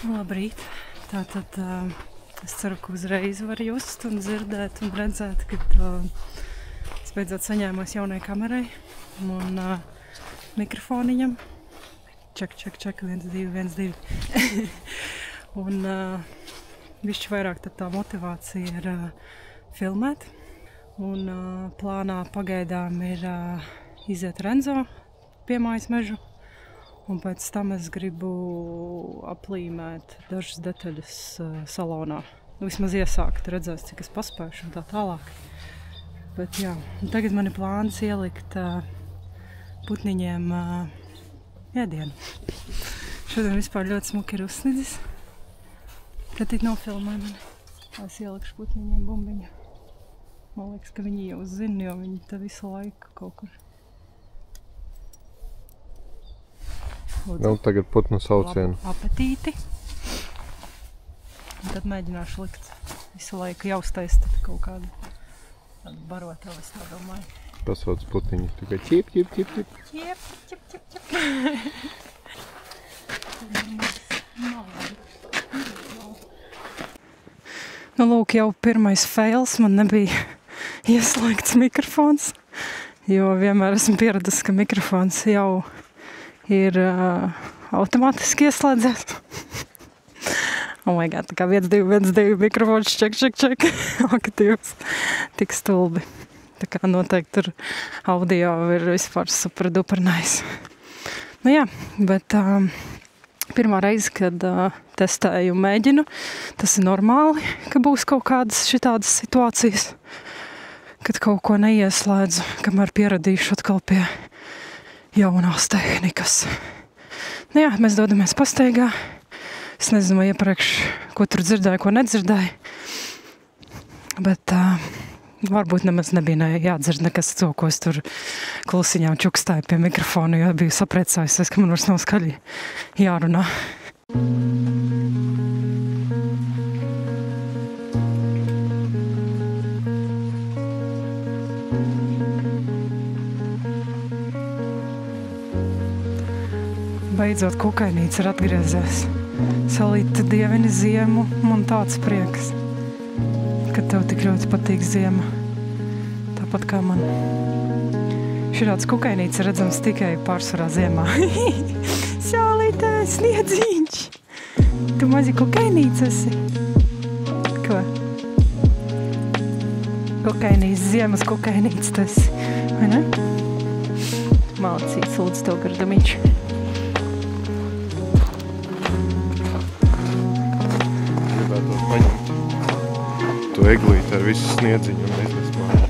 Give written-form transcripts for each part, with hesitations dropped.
Labrīt! Tātad es ceru, ka uzreiz var just un dzirdēt un redzēt, ka es beidzot saņēmos jaunai kamerai un mikrofoniņam. Ček, 1, 2, 1, 2. Un bišķi vairāk tad tā motivācija ir filmēt. Un plānā pagaidām ir iziet Renzo piemājas mežu. Un pēc tam es gribu aplīmēt dažas detaļas salonā. Vismaz iesākt, redzēs, cik es paspēšu un tā tālāk. Bet jā, un tagad man ir plāns ielikt putniņiem ēdienu. Šodien vispār ļoti smuki ir uzsnidzis. Kad tik nofilmē mani. Es ielikšu putniņiem bumbiņu. Man liekas, ka viņi jau zina, jo viņi te visu laiku kaut kur. Vēl tagad putnu saucienu. Labu apetīti. Un tad mēģināšu likt visu laiku jaustais tad kaut kādu barotavu, es tā domāju. Pasauc putiņu, tikai ķip, ķip, ķip, ķip. Ķip, ķip, ķip, ķip. Nu, lūk, jau pirmais fails. Man nebija ieslēgts mikrofons, jo vienmēr esmu pieradusi, ka mikrofons jau ir automātiski ieslēdzies. Oh my god, tā kā 1, 2, 1, 2 mikrofons, ček. Aktīvs. Tik stulbi. Tā kā noteikti tur audio ir vispār super duper nice. Nu jā, bet pirmā reize, kad testēju un mēģinu, tas ir normāli, ka būs kaut kādas šitādas situācijas, kad kaut ko neieslēdzu, kamēr pieradīšu atkal pie jaunās tehnikas. Nu jā, mēs dodamies pastaigā. Es nezinu, vai iepriekš, ko tur dzirdēju, ko nedzirdēju. Bet varbūt nemaz nebija jādzird nekas to, ko es tur klusiņām čukstāju pie mikrofona, jo biju sapriecājusies, ka man vairs nav skaļi jārunā. Beidzot kukainīts ir atgriezies. Salīta dievini ziemu, man tāds prieks, ka tev tik ļoti patīk ziema. Tāpat kā man. Šāds kukainīts ir redzams tikai pārsvarā ziemā. Salīta, sniedziņš! Tu mazi kukainīts esi? Ko? Kukainīts, ziemas kukainīts tas, vai ne? Malcīts, lūdzu tev gardumiņš. To eglīti ar visu sniedziņu un aizvest mājā.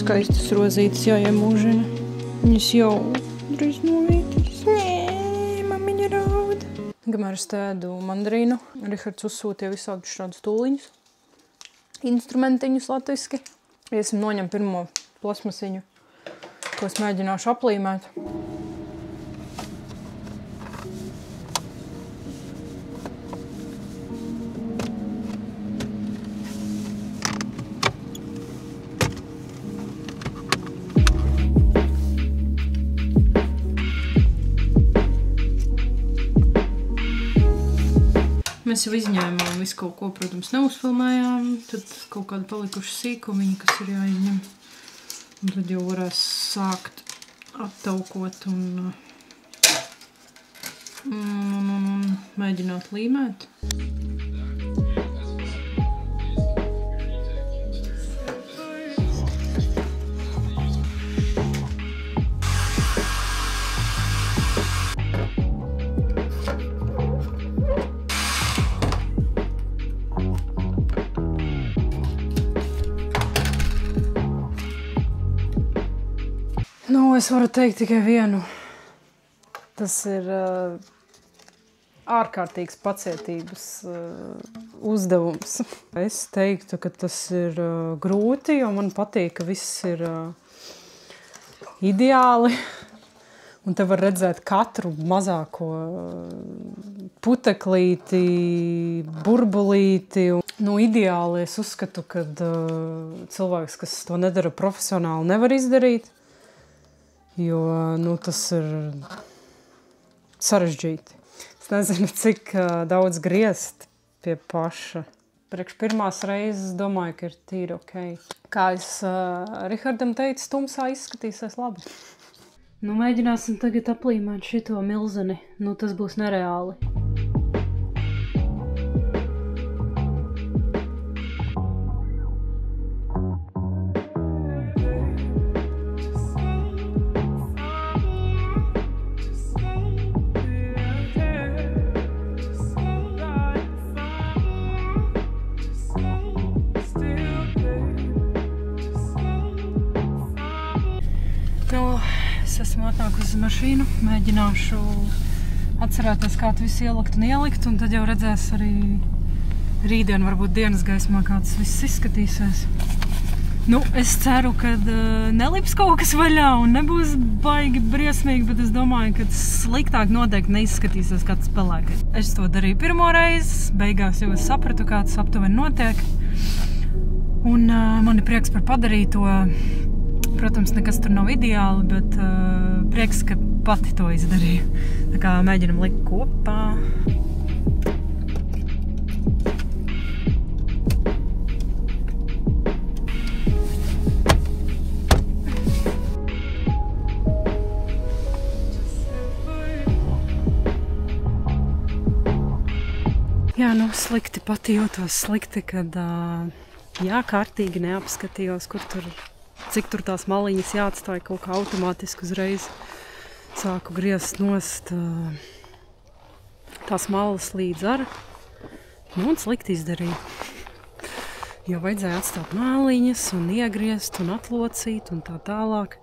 Skaistas rozītes jāiemūžina. Viņas jau drīz novītīs. Nē, mamiņa raud. Kamēr es tēdu mandarīnu, Rihards uzsūtīja visādus šādus tūliņus. Instrumentiņus latviski. Iesim noņem pirmo plasmasiņu, ko es mēģināšu aplīmēt. Mēs jau izņēmām visu kaut ko, protams, neuzfilmējām, tad kaut kādi palikuši sīkumiņi, kas ir jāizņem. Un tad jau varēs sākt attaukot un mēģināt līmēt. es varu teikt tikai vienu. Tas ir ārkārtīgs pacietības uzdevums. Es teiktu, ka tas ir grūti, jo man patīk, ka viss ir ideāli. Un te var redzēt katru mazāko puteklīti, burbulīti. Nu, ideāli es uzskatu, ka cilvēks, kas to nedara profesionāli, nevar izdarīt. Jo tas ir sarežģīti. Es nezinu, cik daudz griezt pie paša. Priekš pirmās reizes domāju, ka ir tīri ok. Kā es Rihardam teicu, tumsā izskatīsies labi. Mēģināsim tagad aplīmēt šito milzeni. Tas būs nereāli. Es esmu atnākusi uz mašīnu, mēģināšu atcerēties, kā tu visu ielikt un ielikt, un tad jau redzēs arī rītdien, varbūt dienas gaismā, kā tas viss izskatīsies. Es ceru, ka nelips kaut kas vaļā un nebūs baigi briesmīgi, bet es domāju, ka tas sliktāk noteikti neizskatīsies kā tas pelēkais. Es to darīju pirmo reizi, beigās jau es sapratu, kā tas aptuveni notiek, un man ir prieks par padarīto. Protams, nekas tur nav ideāli, bet prieks, ka pati to izdarīju. Tā kā mēģinam likt kopā. Jā, slikti pati jūtos slikti, kad kārtīgi neapskatījos, cik tur tās maliņas jāatstāja kaut kā automātiski uzreiz. Sāku griezt nost tās malas līdz ar. Un slikti izdarīju. Jo vajadzēja atstāt maliņas un iegriezt un atlocīt un tā tālāk.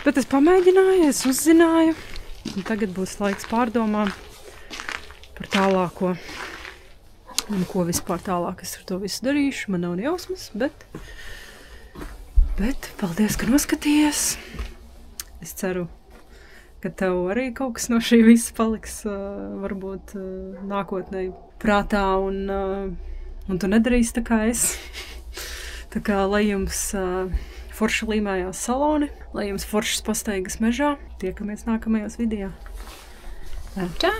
Bet es pamēģināju, es uzzināju. Un tagad būs laiks pārdomām par tālāko. Un ko vispār tālāk es ar to visu darīšu. Man nav nejausmas, Bet paldies, ka noskatījies. Es ceru, ka tev arī kaut kas no šī visa paliks varbūt nākotnē prātā un tu nedarīsi tā kā es. Tā kā lai jums forši līmējās saloni, lai jums foršas pastaigas mežā. Tiekamies nākamajos video. Čau!